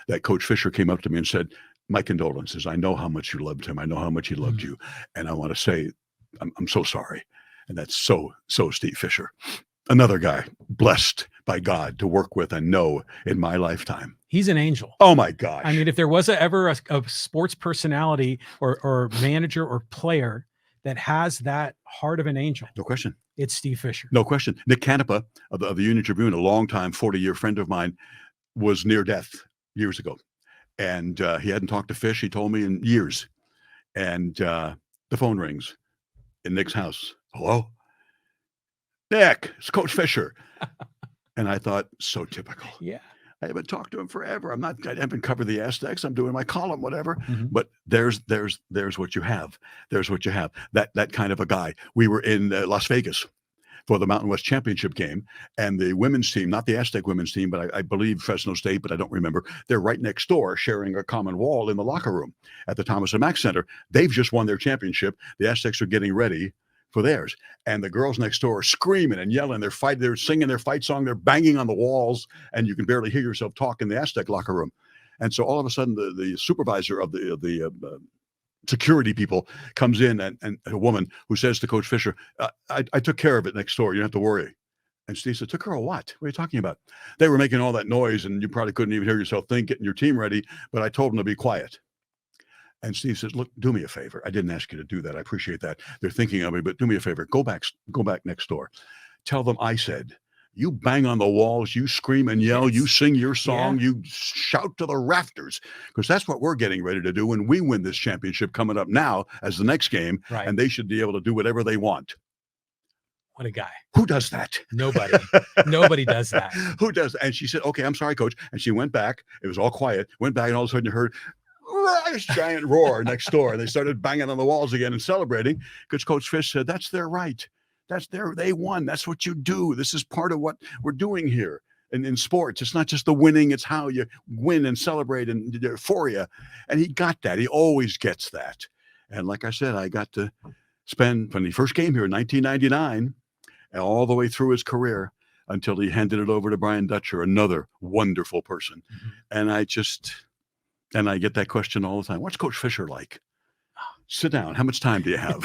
that Coach Fisher came up to me and said, "My condolences. I know how much you loved him. I know how much he loved you. And I want to say, I'm so sorry." And that's so Steve Fisher. Another guy blessed by God to work with and know in my lifetime. He's an angel. Oh my gosh. I mean, if there was ever a sports personality or manager or player that has that heart of an angel, no question. It's Steve Fisher. No question. Nick Canepa of the Union Tribune, a longtime 40-year friend of mine, was near death years ago. And he hadn't talked to Fish, he told me, in years. And the phone rings in Nick's house. "Hello? Nick, it's Coach Fisher." And I thought, so typical. Yeah. I haven't talked to him forever. I haven't covered the Aztecs. I'm doing my column, whatever. Mhm. But there's what you have. There's what you have. That kind of a guy. We were in Las Vegas for the Mountain West Championship game, and the women's team, not the Aztec women's team, but I believe Fresno State, but I don't remember. They're right next door, sharing a common wall in the locker room at the Thomas and Mack Center. They've just won their championship. The Aztecs are getting ready for theirs, and the girls next door are screaming and yelling. They're singing their fight song. They're banging on the walls, and you can barely hear yourself talk in the Aztec locker room. And so all of a sudden, the supervisor of the security people comes in, and a woman who says to Coach Fisher, I took care of it next door. You don't have to worry. And Steve said, "Took care of what? What are you talking about?" "They were making all that noise, and you probably couldn't even hear yourself think, getting your team ready, but I told them to be quiet." And Steve says, "Look, do me a favor. I didn't ask you to do that. I appreciate that. They're thinking of me, but do me a favor. Go back next door. Tell them I said, you bang on the walls, you scream and yell, you sing your song, you shout to the rafters, because that's what we're getting ready to do when we win this championship coming up now as the next game, Right. and they should be able to do whatever they want." What a guy. Who does that? Nobody. Nobody does that. Who does that? And she said, "Okay, I'm sorry, Coach." And she went back. It was all quiet. Went back, and all of a sudden you heard this giant roar next door. And they started banging on the walls again and celebrating, because Coach Fish said, "That's their right. They won. That's what you do. This is part of what we're doing here." And in sports, it's not just the winning, it's how you win and celebrate and the euphoria. And he got that. He always gets that. And like I said, I got to spend, when he first came here in 1999, and all the way through his career until he handed it over to Brian Dutcher, another wonderful person. And I get that question all the time. What's Coach Fisher like? Sit down. How much time do you have?